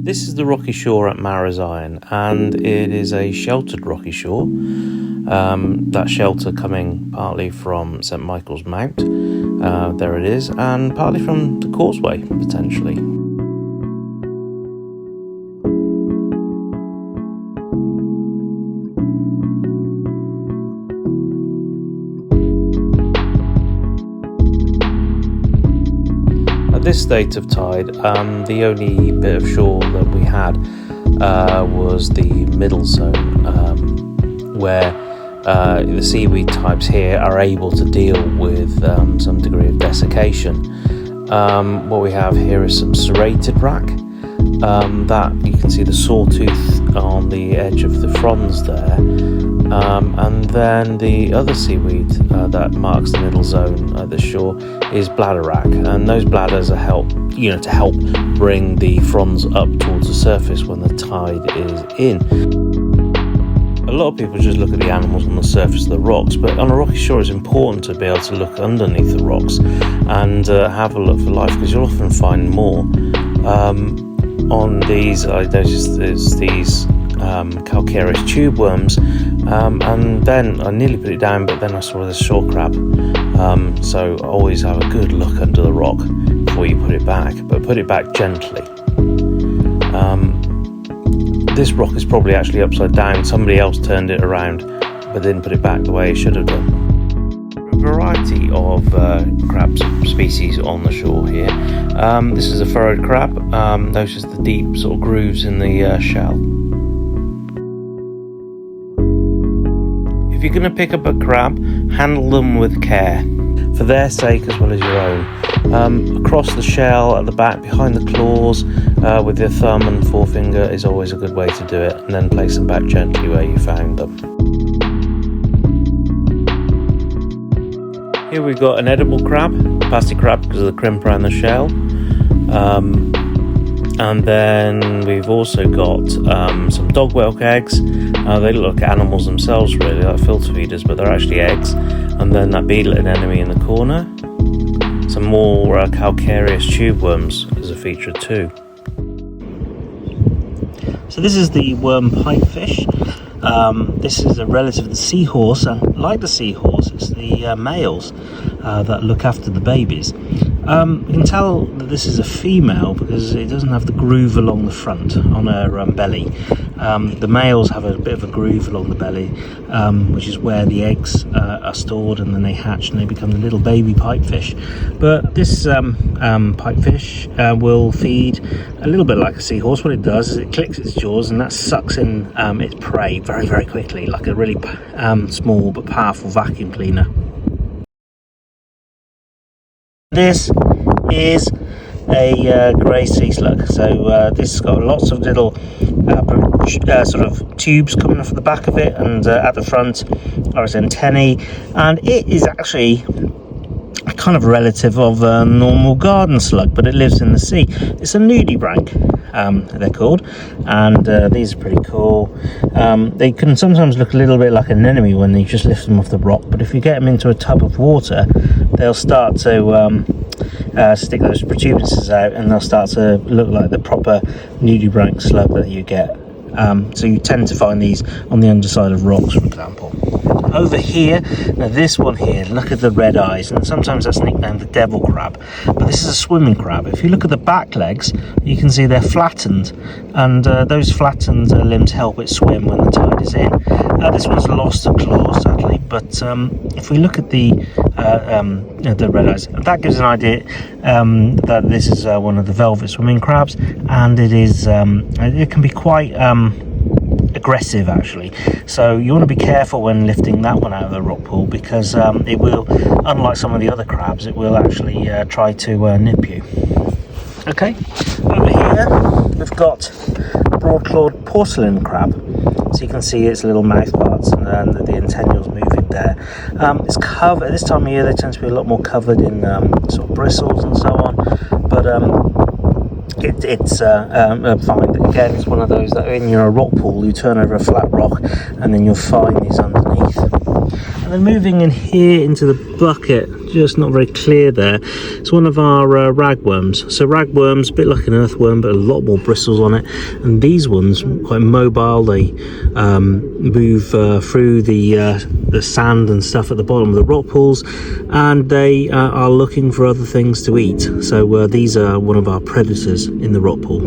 This is the rocky shore at Marazion, and it is a sheltered rocky shore. That shelter coming partly from St Michael's Mount, there it is, and partly from the causeway, potentially. At this state of tide, the only bit of shore that we had was the middle zone, where the seaweed types here are able to deal with some degree of desiccation. What we have here is some serrated wrack. That you can see the sawtooth on the edge of the fronds there, and then the other seaweed that marks the middle zone at the shore is bladder wrack, and those bladders are to help bring the fronds up towards the surface when the tide is in. A lot of people just look at the animals on the surface of the rocks, but on a rocky shore it's important to be able to look underneath the rocks and have a look for life, because you'll often find more. On these, I noticed there's these calcareous tube worms, and then I nearly put it down, but then I saw this shore crab. So always have a good look under the rock before you put it back, but put it back gently. This rock is probably actually upside down. Somebody else turned it around but didn't put it back the way it should have done. A variety of crab species on the shore here. This is a furrowed crab. Notice the deep sort of grooves in the shell. If you're going to pick up a crab, handle them with care, for their sake as well as your own. Across the shell, at the back, behind the claws, with your thumb and forefinger is always a good way to do it, and then place them back gently where you found them. Here we've got an edible crab, plastic crab because of the crimp around the shell. And then we've also got some dog whelk eggs. They look like animals themselves really, like filter feeders, but they're actually eggs. And then that beetle anemone in the corner. Some more calcareous tube worms as a feature too. So this is the worm pipefish. This is a relative of the seahorse, and like the seahorse, it's the males that look after the babies. You can tell that this is a female because it doesn't have the groove along the front on her belly. The males have a bit of a groove along the belly, which is where the eggs are stored, and then they hatch and they become the little baby pipefish. But this pipefish will feed a little bit like a seahorse. What it does is it clicks its jaws, and that sucks in its prey very, very quickly, like a really small but powerful vacuum cleaner. This is a grey sea slug. So this has got lots of little sort of tubes coming off the back of it, and at the front are its antennae, and it is actually a kind of relative of a normal garden slug, but it lives in the sea. It's a nudibranch, they're called, and these are pretty cool. They can sometimes look a little bit like an anemone when you just lift them off the rock, but if you get them into a tub of water, they'll start to stick those protuberances out, and they'll start to look like the proper nudibranch slug that you get. So you tend to find these on the underside of rocks, for example. Over here, now this one here, look at the red eyes, and sometimes that's nicknamed the devil crab, but this is a swimming crab. If you look at the back legs, you can see they're flattened, and those flattened limbs help it swim when the tide is in. This one's lost a claw, sadly, but if we look at the red eyes, that gives an idea that this is one of the velvet swimming crabs, and it can be quite aggressive actually, so you want to be careful when lifting that one out of the rock pool, because it will, unlike some of the other crabs, it will actually try to nip you. Okay, over here we've got broad-clawed porcelain crab, so you can see its little mouth parts and the antennae moving there. It's covered, this time of year they tend to be a lot more covered in sort of bristles and so on, but it's fine. Again, it's one of those that when you're in a rock pool, you turn over a flat rock and then you'll find these underneath. And then moving in here into the bucket, just not very clear there, it's one of our ragworms. So ragworms, a bit like an earthworm, but a lot more bristles on it. And these ones, quite mobile, they move through the sand and stuff at the bottom of the rock pools, and they are looking for other things to eat. So these are one of our predators in the rock pool.